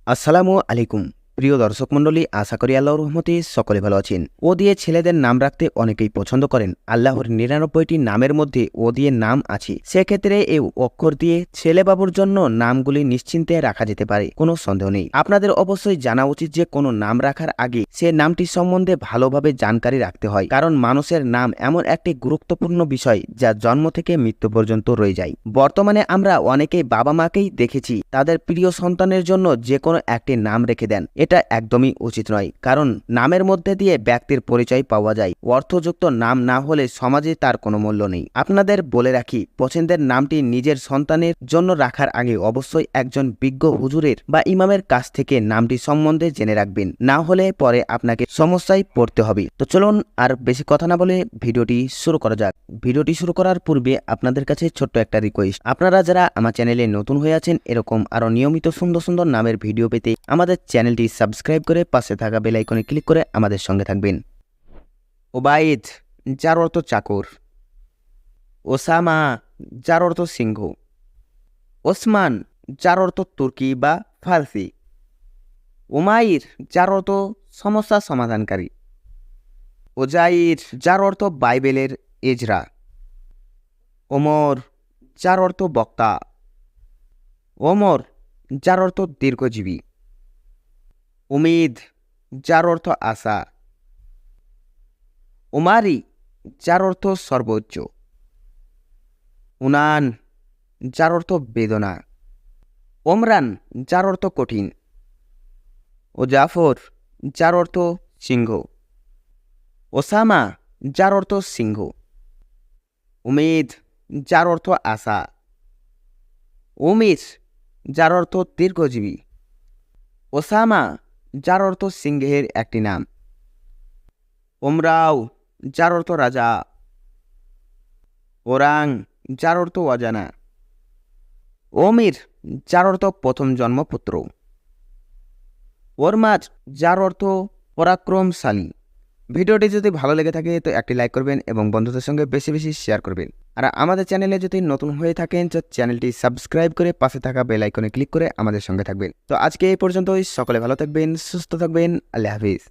আসসালামু আলাইকুম প্রিয় দর্শক মণ্ডলী, আশা করি আল্লাহর রহমতে সকলে ভালো আছেন। ও দিয়ে ছেলেদের নাম রাখতে অনেকেই পছন্দ করেন। আল্লাহর ৯৯টি নামের মধ্যে ও দিয়ে নাম আছে, সেক্ষেত্রে এই অক্ষর দিয়ে ছেলে বাবুর জন্য নামগুলি নিশ্চিন্তে রাখা যেতে পারে, কোনো সন্দেহ নেই। আপনাদের অবশ্যই জানা উচিত যে কোনো নাম রাখার আগে সে নামটি সম্বন্ধে ভালোভাবে জানকারি রাখতে হয়, কারণ মানুষের নাম এমন একটি গুরুত্বপূর্ণ বিষয় যা জন্ম থেকে মৃত্যু পর্যন্ত রয়ে যায়। বর্তমানে আমরা অনেকেই বাবা মাকেই দেখেছি তাদের প্রিয় সন্তানের জন্য যে কোনো একটি নাম রেখে দেন। এটা একদমই উচিত নয়, কারণ নামের মধ্যে দিয়ে ব্যক্তির পরিচয় পাওয়া যায়। অর্থযুক্ত নাম না হলে সমাজে তার কোনো মূল্য নেই। আপনাদের বলে রাখি, পছন্দের নামটি নিজের সন্তানের জন্য রাখার আগে অবশ্যই একজন বিজ্ঞ হুজুরের বা ইমামের কাছ থেকে নামটি সম্বন্ধে জেনে রাখবেন, না হলে পরে আপনাকে সমস্যায় পড়তে হবে। তো চলুন আর বেশি কথা না বলে ভিডিওটি শুরু করা যাক। ভিডিওটি শুরু করার পূর্বে আপনাদের কাছে ছোট্ট একটা রিকোয়েস্ট, আপনারা যারা আমার চ্যানেলে নতুন হয়ে আছেন এরকম আরো নিয়মিত সুন্দর সুন্দর নামের ভিডিও পেতে আমাদের চ্যানেলটি সাবস্ক্রাইব করে পাশে থাকা বেল আইকনে ক্লিক করে আমাদের সঙ্গে থাকবেন। ওবাইদ, যার অর্থ চাকর। ওসামা, যার অর্থ সিংহ। ওসমান, যার অর্থ তুর্কি বা ফার্সি। উমাইর, যার অর্থ সমস্যা সমাধানকারী। ওজাইর, যার অর্থ বাইবেলের এজরা। ওমর, যার অর্থ বক্তা। ওমর, যার অর্থ দীর্ঘজীবী। উমিদ, যার অর্থ আশা। উমারি, যার অর্থ সর্বোচ্চ। উনান, যার অর্থ বেদনা। ওমরান, যার অর্থ কঠিন। ও জাফর, যার অর্থ সিংহ। ওসামা, যার অর্থ সিংহ। উমেদ, যার অর্থ আশা। উমির, যার অর্থ দীর্ঘজীবী। ওসামা, যার অর্থ সিংহের একটি নাম। ওমরাও, যার অর্থ রাজা। ওরাং, যার অর্থ অজানা। ওমির, যার অর্থ প্রথম জন্মপুত্র। ওরমাজ, যার অর্থ পরাক্রমশালী। ভিডিওটি যদি ভালো লেগে থাকে তো একটি লাইক করবেন এবং বন্ধুদের সঙ্গে বেশি বেশি শেয়ার করবেন। আর আমাদের চ্যানেলে যদি নতুন হয়ে থাকেন তো চ্যানেলটি সাবস্ক্রাইব করে পাশে থাকা বেল আইকনে ক্লিক করে আমাদের সঙ্গে থাকবেন। তো আজকে এই পর্যন্তই, সকলে ভালো থাকবেন, সুস্থ থাকবেন, আল্লাহ হাফিজ।